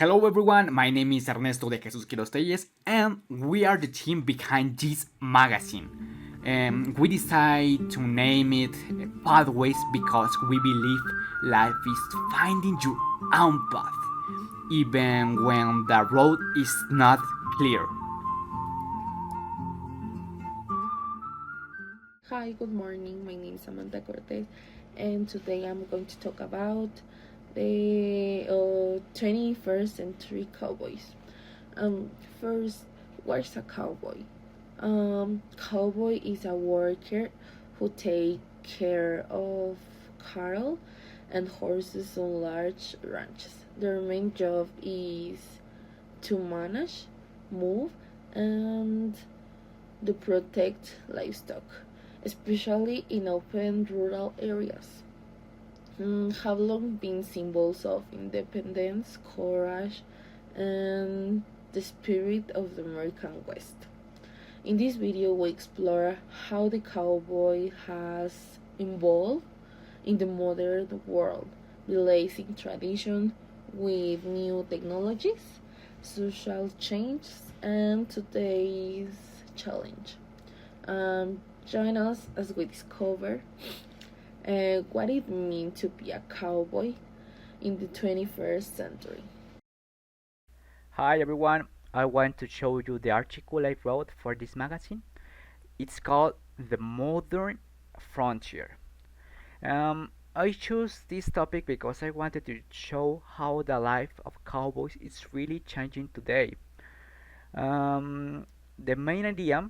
Hello everyone, my name is Ernesto de Jesús Quiroz Téllez, and we are the team behind this magazine. We decided to name it Pathways because we believe life is finding your own path, even when the road is not clear. Hi, good morning. My name is Samantha Cortés, and today I'm going to talk about the 21st century cowboys. First, what's a cowboy? Cowboy is a worker who take care of cattle and horses on large ranches. Their main job is to manage, move, and to protect livestock, especially in open rural areas. Have long been symbols of independence, courage, and the spirit of the American West. In this video, we explore how the cowboy has evolved in the modern world, balancing tradition with new technologies, social change, and today's challenge. Join us as we discover what it means to be a cowboy in the 21st century. Hi everyone, I want to show you the article I wrote for this magazine. It's called The Modern Frontier. I chose this topic because I wanted to show how the life of cowboys is really changing today. The main idea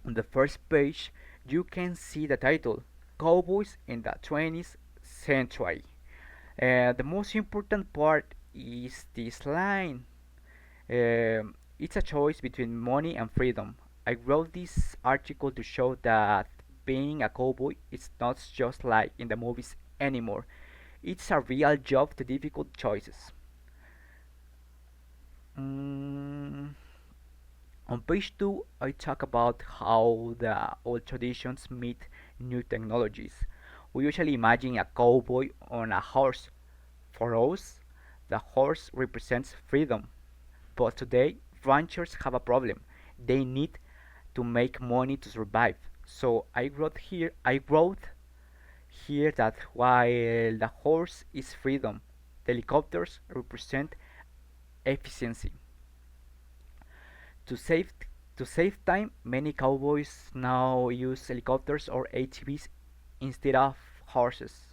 on the first page, you can see the title Cowboys in the 20th Century. The most important part is this line. It's a choice between money and freedom. I wrote this article to show that being a cowboy is not just like in the movies anymore. It's a real job to difficult choices. Mm, on page 2, I talk about how the old traditions meet new technologies. We usually imagine a cowboy on a horse. For us, the horse represents freedom. But today, ranchers have a problem. They need to make money to survive. So I wrote here that while the horse is freedom, the helicopters represent efficiency. To save to save time, many cowboys now use helicopters or ATVs instead of horses.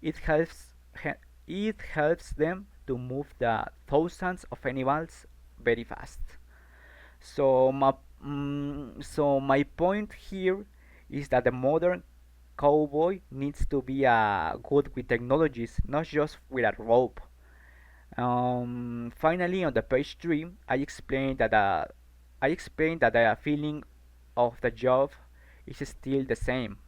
It helps it helps them to move the thousands of animals very fast. So my point here is that the modern cowboy needs to be good with technologies, not just with a rope. Finally, on the page 3, I explained that the feeling of the job is still the same.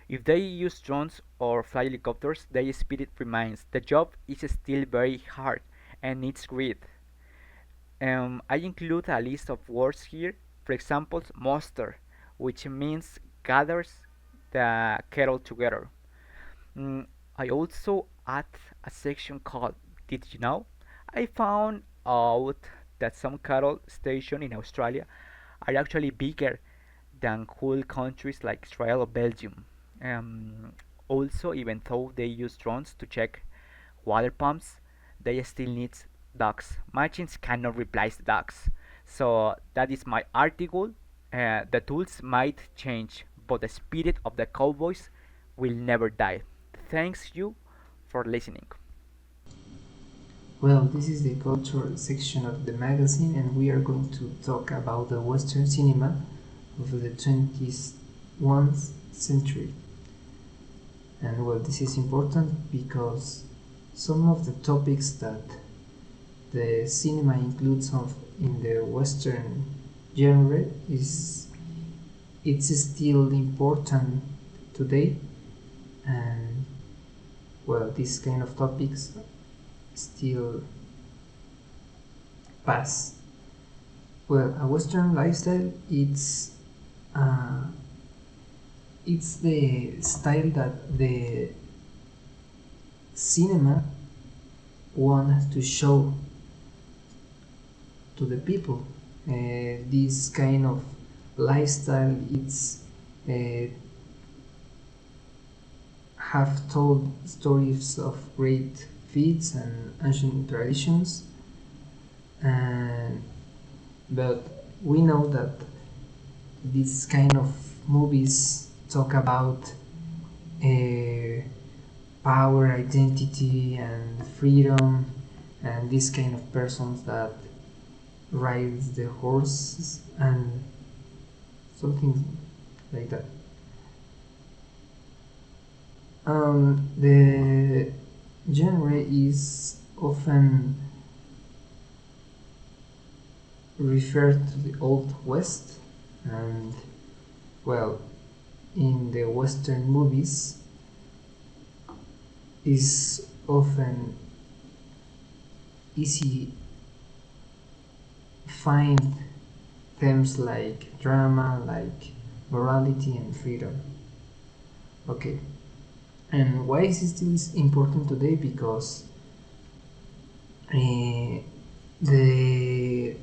If they use drones or fly helicopters, the spirit remains. The job is still very hard and needs grit. I include a list of words here. For example, muster, which means gathers the cattle together. Mm, I also add a section called Did You Know? I found out that some cattle stations in Australia are actually bigger than whole countries like Israel or Belgium. Also, even though they use drones to check water pumps, they still need dogs. Machines cannot replace dogs. So that is my article. The tools might change, but the spirit of the cowboys will never die. Thanks you for listening. Well, this is the culture section of the magazine, and we are going to talk about the Western cinema of the 21st century. And well, this is important because some of the topics that the cinema includes in the Western genre it's still important today, and well, these kind of topics still pass. Well, a Western lifestyle uh, it's the style that the cinema want to show to the people. This kind of lifestyle, it's have told stories of great feats and ancient traditions, and but we know that this kind of movies talk about power, identity, and freedom, and this kind of persons that rides the horses and something like that. The genre is often referred to the Old West, and well, in the Western movies is often easy find themes like drama, like morality and freedom. Okay, and why is it still important today? Because the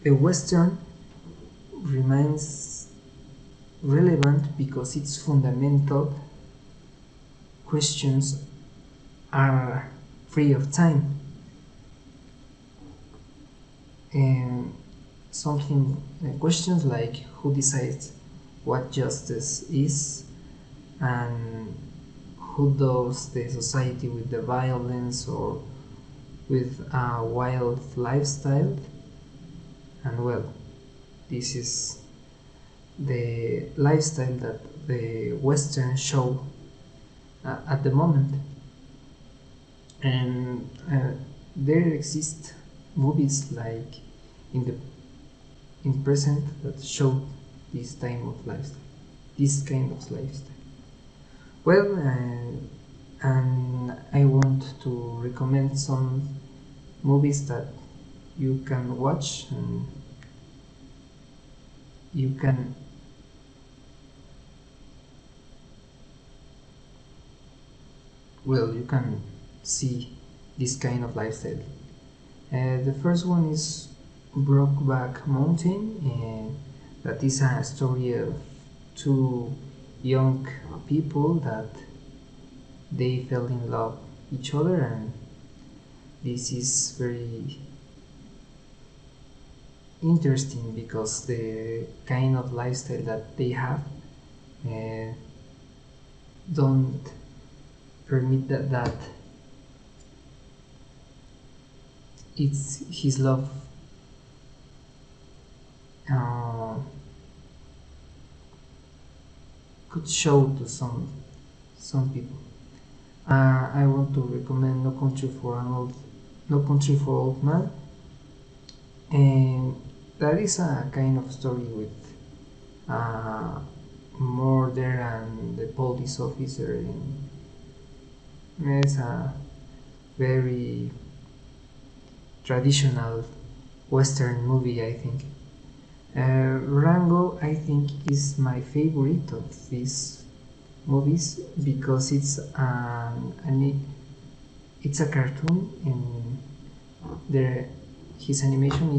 Western remains relevant because its fundamental questions are free of time, and something questions like who decides what justice is, and who does the society with the violence or with a wild lifestyle. And well, this is the lifestyle that the Western show at the moment. And there exist movies like in present that show this time of lifestyle, this kind of lifestyle. Well, and I want to recommend some movies that you can watch, and you can see this kind of lifestyle. The first one is Brokeback Mountain, that is a story of two young people that they fell in love each other, and this is very interesting because the kind of lifestyle that they have don't permit that it's his love could show to some people. I want to recommend No Country for Old Men, and that is a kind of story with murder and the police officer, and it's a very traditional Western movie, I think. Rango, I think, is my favorite of these movies because it's it's a cartoon, and his animation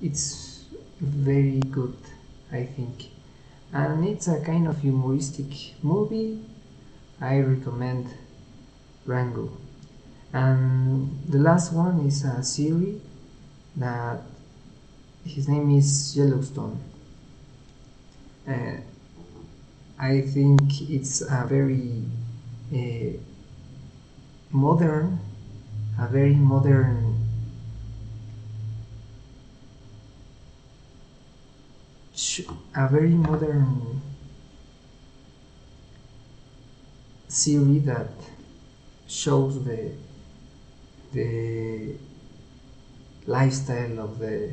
it's very good, I think, and it's a kind of humoristic movie. I recommend Rango. And the last one is a series that his name is Yellowstone. I think it's a very modern series that shows the lifestyle of the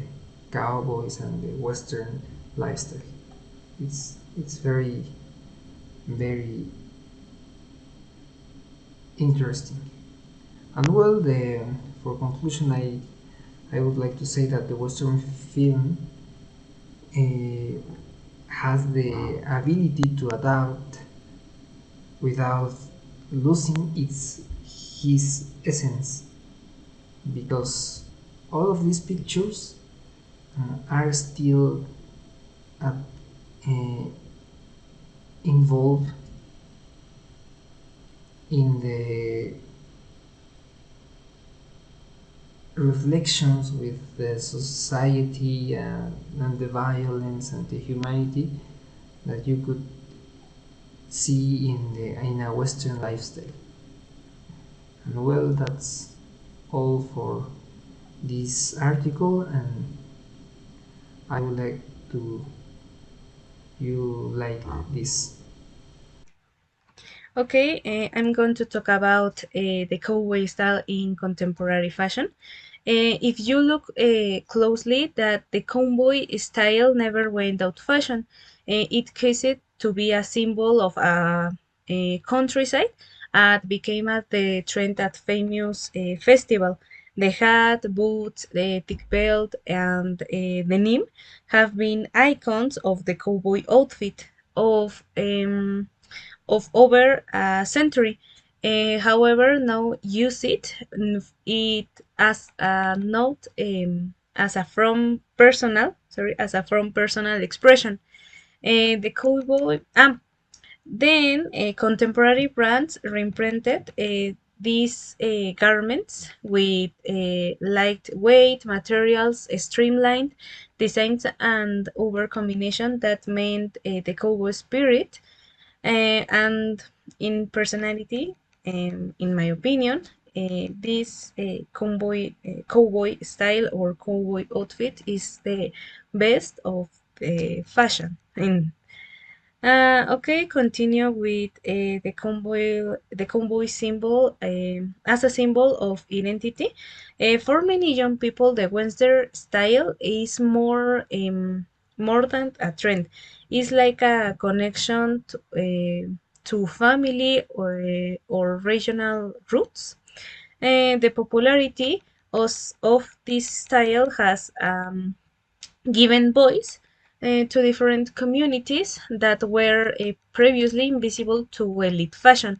cowboys and the Western lifestyle. It's very interesting. And well, for conclusion, I would like to say that the Western film has the ability to adapt without losing his essence, because all of these pictures are still uh, involved in the reflections with the society and the violence and the humanity that you could see in a Western lifestyle. And well, that's all for this article, and I would like to you like this. Okay, I'm going to talk about the cowboy style in contemporary fashion. If you look closely, that the cowboy style never went out of fashion. It ceased to be a symbol of a countryside and became at the trend at famous festival. The hat, boots, the thick belt, and the denim have been icons of the cowboy outfit of over a century. However, now use it as a note as a from personal expression. The cowboy then contemporary brands reprinted these garments with lightweight materials, streamlined designs, and over combination that meant the cowboy spirit and in personality, in my opinion, this cowboy style or cowboy outfit is the best of fashion. Okay, continue with the cowboy symbol as a symbol of identity. For many young people, the Western style is more than a trend. It's like a connection to family or regional roots. The popularity of this style has given voice to different communities that were previously invisible to elite fashion.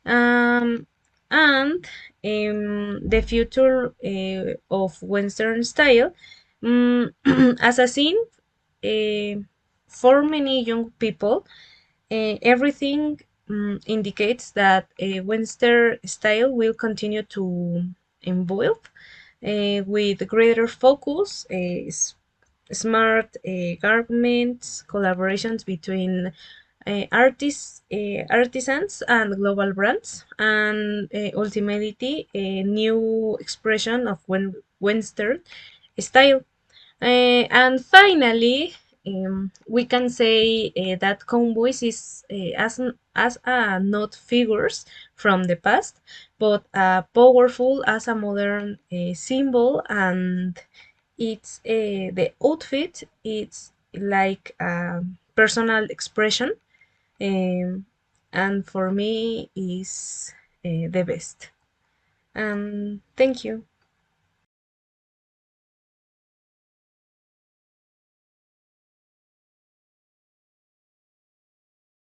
Um, and the future of Western style, as a scene for many young people, everything indicates that Western style will continue to evolve with greater focus, smart garments, collaborations between artisans and global brands, and ultimately a new expression of Western style. And finally, we can say that cowboys is as not figures from the past, but powerful as a modern symbol, and it's the outfit. It's like a personal expression, and for me is the best. Thank you.